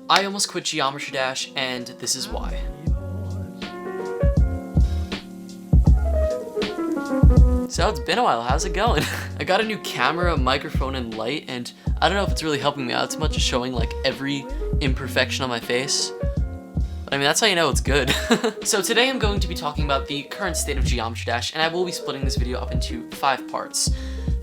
I almost quit Geometry Dash, and this is why. So it's been a while, how's it going? I got a new camera, microphone, and light, and I don't know if it's really helping me out too much, just showing like every imperfection on my face. But I mean, that's how you know it's good. So today I'm going to be talking about the current state of Geometry Dash, and I will be splitting this video up into 5 parts.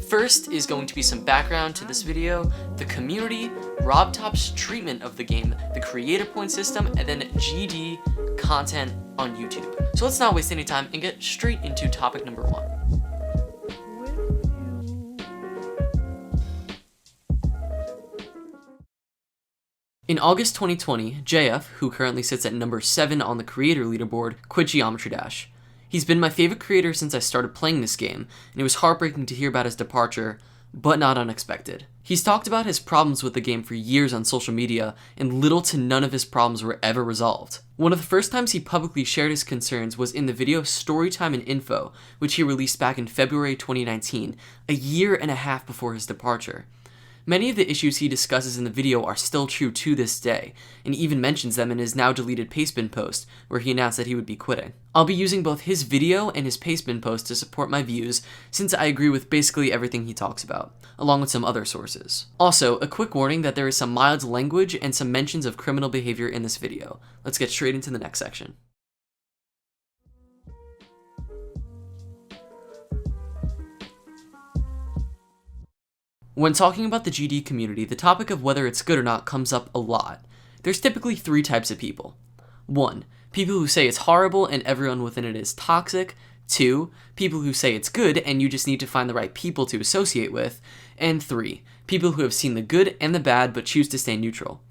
First is going to be some background to this video, the community, RobTop's treatment of the game, the creator point system, and then GD content on YouTube. So let's not waste any time and get straight into topic number 1. In August 2020, JF, who currently sits at number 7 on the creator leaderboard, quit Geometry Dash. He's been my favorite creator since I started playing this game, and it was heartbreaking to hear about his departure, but not unexpected. He's talked about his problems with the game for years on social media, and little to none of his problems were ever resolved. One of the first times he publicly shared his concerns was in the video Storytime and Info, which he released back in February 2019, a year and a half before his departure. Many of the issues he discusses in the video are still true to this day, and even mentions them in his now deleted Pastebin post, where he announced that he would be quitting. I'll be using both his video and his Pastebin post to support my views, since I agree with basically everything he talks about, along with some other sources. Also, a quick warning that there is some mild language and some mentions of criminal behavior in this video. Let's get straight into the next section. When talking about the GD community, the topic of whether it's good or not comes up a lot. There's typically 3 types of people. 1. People who say it's horrible and everyone within it is toxic. 2. People who say it's good and you just need to find the right people to associate with. And 3. People who have seen the good and the bad but choose to stay neutral.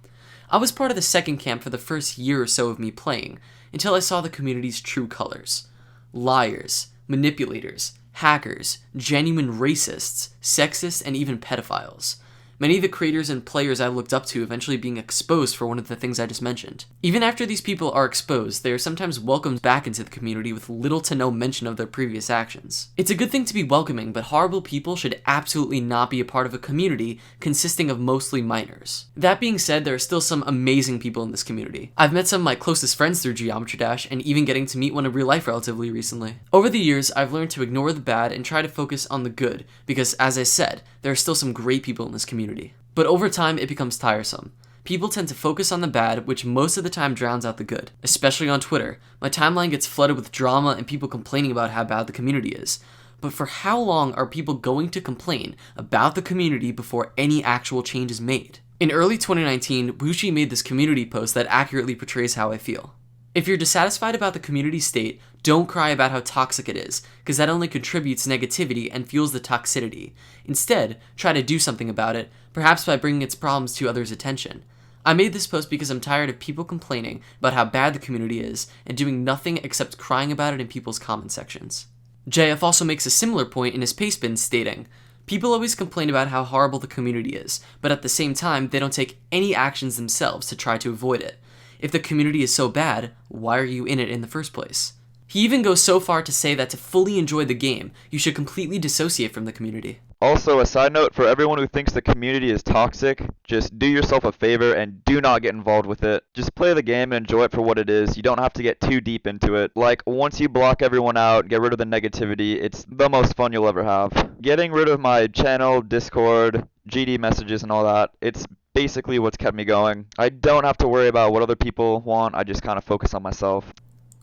I was part of the second camp for the first year or so of me playing, until I saw the community's true colors. Liars, manipulators, hackers, genuine racists, sexists, and even pedophiles. Many of the creators and players I looked up to eventually being exposed for one of the things I just mentioned. Even after these people are exposed, they are sometimes welcomed back into the community with little to no mention of their previous actions. It's a good thing to be welcoming, but horrible people should absolutely not be a part of a community consisting of mostly minors. That being said, there are still some amazing people in this community. I've met some of my closest friends through Geometry Dash, and even getting to meet one in real life relatively recently. Over the years, I've learned to ignore the bad and try to focus on the good, because as I said, there are still some great people in this community. But over time, it becomes tiresome. People tend to focus on the bad, which most of the time drowns out the good. Especially on Twitter. My timeline gets flooded with drama and people complaining about how bad the community is. But for how long are people going to complain about the community before any actual change is made? In early 2019, Bushi made this community post that accurately portrays how I feel. If you're dissatisfied about the community state, don't cry about how toxic it is, because that only contributes negativity and fuels the toxicity. Instead, try to do something about it, perhaps by bringing its problems to others' attention. I made this post because I'm tired of people complaining about how bad the community is, and doing nothing except crying about it in people's comment sections. JF also makes a similar point in his Pastebin, stating, "People always complain about how horrible the community is, but at the same time, they don't take any actions themselves to try to avoid it. If the community is so bad, why are you in it in the first place?" He even goes so far to say that to fully enjoy the game, you should completely dissociate from the community. Also, a side note for everyone who thinks the community is toxic, just do yourself a favor and do not get involved with it. Just play the game and enjoy it for what it is. You don't have to get too deep into it. Like, once you block everyone out, get rid of the negativity, it's the most fun you'll ever have. Getting rid of my channel, Discord, GD messages and all that, it's basically what's kept me going. I don't have to worry about what other people want, I just kind of focus on myself.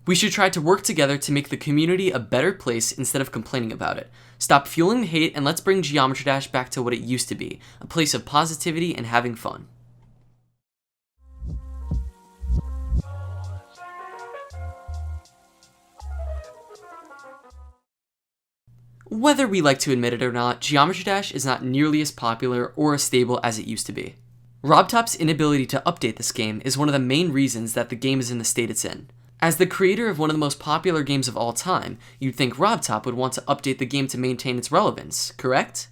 We should try to work together to make the community a better place instead of complaining about it. Stop fueling the hate and let's bring Geometry Dash back to what it used to be, a place of positivity and having fun. Whether we like to admit it or not, Geometry Dash is not nearly as popular or as stable as it used to be. RobTop's inability to update this game is one of the main reasons that the game is in the state it's in. As the creator of one of the most popular games of all time, you'd think RobTop would want to update the game to maintain its relevance, correct?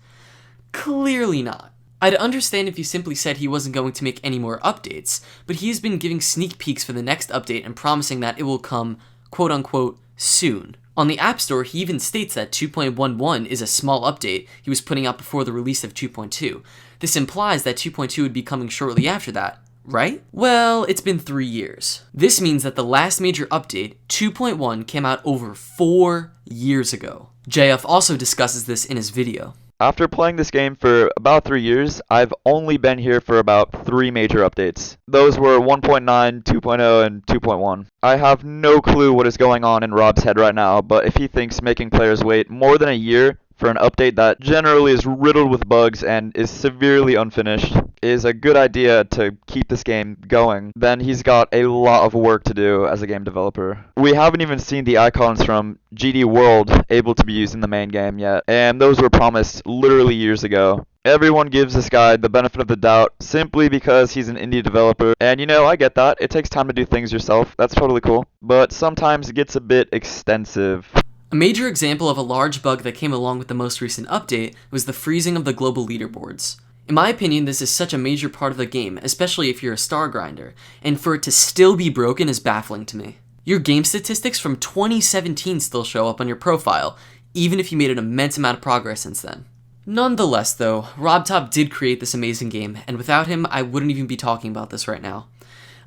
Clearly not. I'd understand if he simply said he wasn't going to make any more updates, but he has been giving sneak peeks for the next update and promising that it will come, quote-unquote, soon. On the App Store, he even states that 2.11 is a small update he was putting out before the release of 2.2. This implies that 2.2 would be coming shortly after that, right? Well, it's been 3 years. This means that the last major update, 2.1, came out over 4 years ago. JF also discusses this in his video. After playing this game for about 3 years, I've only been here for about 3 major updates. Those were 1.9, 2.0, and 2.1. I have no clue what is going on in Rob's head right now, but if he thinks making players wait more than a year for an update that generally is riddled with bugs and is severely unfinished is a good idea to keep this game going, then he's got a lot of work to do as a game developer. We haven't even seen the icons from GD World able to be used in the main game yet, and those were promised literally years ago. Everyone gives this guy the benefit of the doubt simply because he's an indie developer, and I get that. It takes time to do things yourself. That's totally cool. But sometimes it gets a bit extensive. A major example of a large bug that came along with the most recent update was the freezing of the global leaderboards. In my opinion, this is such a major part of the game, especially if you're a star grinder, and for it to still be broken is baffling to me. Your game statistics from 2017 still show up on your profile, even if you made an immense amount of progress since then. Nonetheless though, RobTop did create this amazing game, and without him, I wouldn't even be talking about this right now.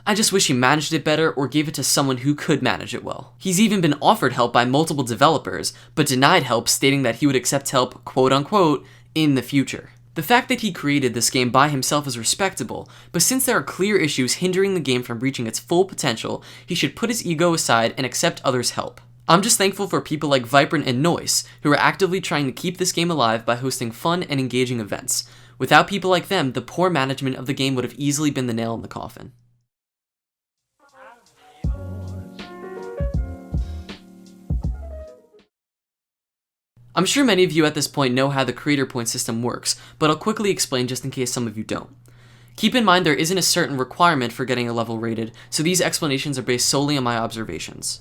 I just wish he managed it better or gave it to someone who could manage it well. He's even been offered help by multiple developers, but denied help, stating that he would accept help, quote unquote, in the future. The fact that he created this game by himself is respectable, but since there are clear issues hindering the game from reaching its full potential, he should put his ego aside and accept others' help. I'm just thankful for people like Vibrant and Noise, who are actively trying to keep this game alive by hosting fun and engaging events. Without people like them, the poor management of the game would have easily been the nail in the coffin. I'm sure many of you at this point know how the creator point system works, but I'll quickly explain just in case some of you don't. Keep in mind there isn't a certain requirement for getting a level rated, so these explanations are based solely on my observations.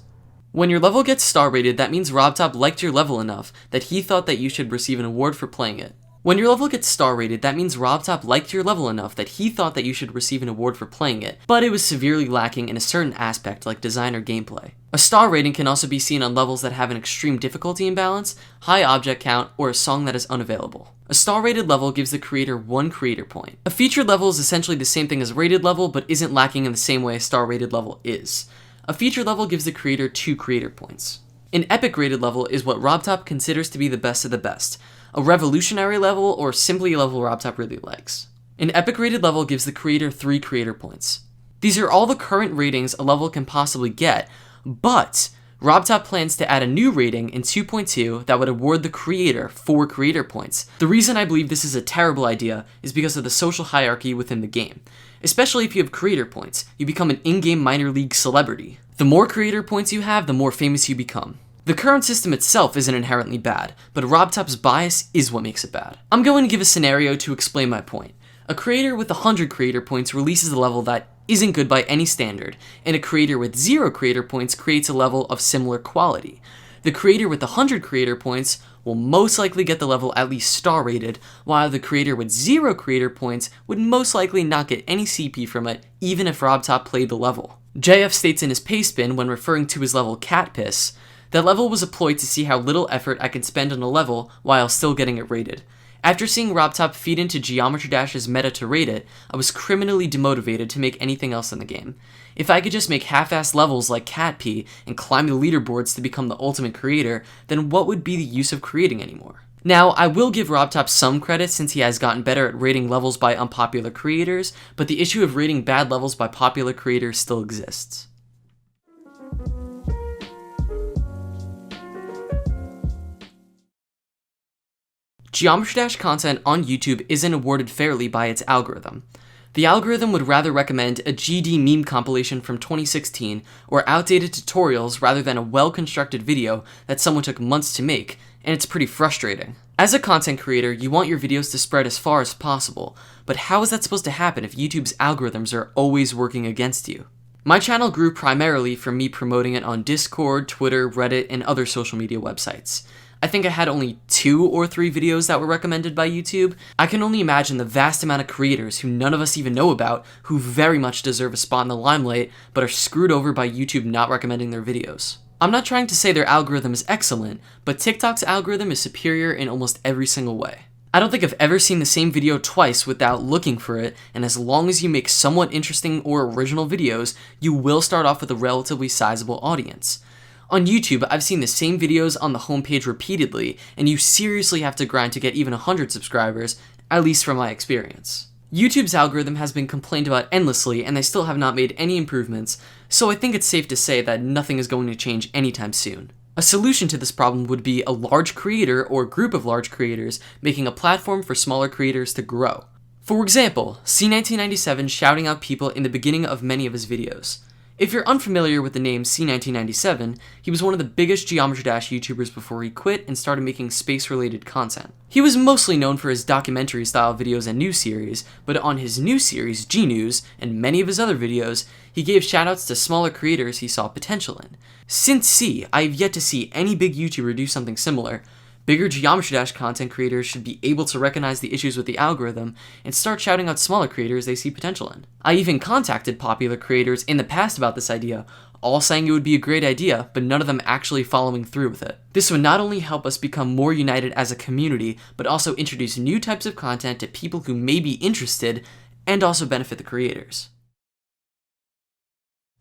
When your level gets star rated, that means RobTop liked your level enough that he thought that you should receive an award for playing it. When your level gets star rated, that means RobTop liked your level enough that he thought that you should receive an award for playing it, but it was severely lacking in a certain aspect like design or gameplay. A star rating can also be seen on levels that have an extreme difficulty imbalance, high object count, or a song that is unavailable. A star rated level gives the creator 1 creator point. A featured level is essentially the same thing as a rated level, but isn't lacking in the same way a star rated level is. A featured level gives the creator 2 creator points. An epic rated level is what RobTop considers to be the best of the best, a revolutionary level, or simply a level RobTop really likes. An epic rated level gives the creator 3 creator points. These are all the current ratings a level can possibly get, but RobTop plans to add a new rating in 2.2 that would award the creator 4 creator points. The reason I believe this is a terrible idea is because of the social hierarchy within the game. Especially if you have creator points, you become an in-game minor league celebrity. The more creator points you have, the more famous you become. The current system itself isn't inherently bad, but RobTop's bias is what makes it bad. I'm going to give a scenario to explain my point. A creator with 100 creator points releases a level that isn't good by any standard, and a creator with 0 creator points creates a level of similar quality. The creator with 100 creator points will most likely get the level at least star rated, while the creator with 0 creator points would most likely not get any CP from it, even if RobTop played the level. JF states in his pastebin when referring to his level Cat Piss, that level was a ploy to see how little effort I can spend on a level while still getting it rated. After seeing RobTop feed into Geometry Dash's meta to rate it, I was criminally demotivated to make anything else in the game. If I could just make half-assed levels like Cat P and climb the leaderboards to become the ultimate creator, then what would be the use of creating anymore? Now, I will give RobTop some credit since he has gotten better at rating levels by unpopular creators, but the issue of rating bad levels by popular creators still exists. Geometry Dash content on YouTube isn't awarded fairly by its algorithm. The algorithm would rather recommend a GD meme compilation from 2016 or outdated tutorials rather than a well-constructed video that someone took months to make, and it's pretty frustrating. As a content creator, you want your videos to spread as far as possible, but how is that supposed to happen if YouTube's algorithms are always working against you? My channel grew primarily from me promoting it on Discord, Twitter, Reddit, and other social media websites. I think I had only 2 or 3 videos that were recommended by YouTube. I can only imagine the vast amount of creators who none of us even know about who very much deserve a spot in the limelight but are screwed over by YouTube not recommending their videos. I'm not trying to say their algorithm is excellent, but TikTok's algorithm is superior in almost every single way. I don't think I've ever seen the same video twice without looking for it, and as long as you make somewhat interesting or original videos, you will start off with a relatively sizable audience. On YouTube, I've seen the same videos on the homepage repeatedly, and you seriously have to grind to get even 100 subscribers, at least from my experience. YouTube's algorithm has been complained about endlessly, and they still have not made any improvements, so I think it's safe to say that nothing is going to change anytime soon. A solution to this problem would be a large creator or group of large creators making a platform for smaller creators to grow. For example, C1997 shouting out people in the beginning of many of his videos. If you're unfamiliar with the name C1997, he was one of the biggest Geometry Dash YouTubers before he quit and started making space-related content. He was mostly known for his documentary-style videos and news series, but on his news series, G-News, and many of his other videos, he gave shoutouts to smaller creators he saw potential in. Since C, I have yet to see any big YouTuber do something similar. Bigger Geometry Dash content creators should be able to recognize the issues with the algorithm and start shouting out smaller creators they see potential in. I even contacted popular creators in the past about this idea, all saying it would be a great idea, but none of them actually following through with it. This would not only help us become more united as a community, but also introduce new types of content to people who may be interested, and also benefit the creators.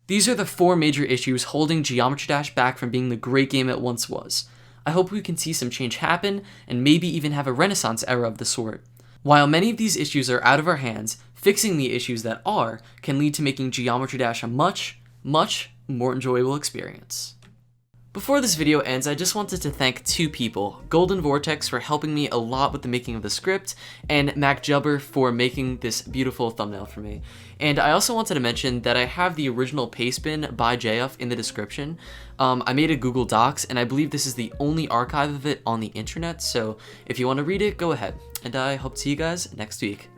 These are the 4 major issues holding Geometry Dash back from being the great game it once was. I hope we can see some change happen, and maybe even have a renaissance era of the sort. While many of these issues are out of our hands, fixing the issues that are can lead to making Geometry Dash a much more enjoyable experience. Before this video ends, I just wanted to thank 2 people, Golden Vortex for helping me a lot with the making of the script, and Mac Jubber for making this beautiful thumbnail for me. And I also wanted to mention that I have the original paste bin by JF in the description. I made a Google Docs, and I believe this is the only archive of it on the internet, so if you want to read it, go ahead. And I hope to see you guys next week.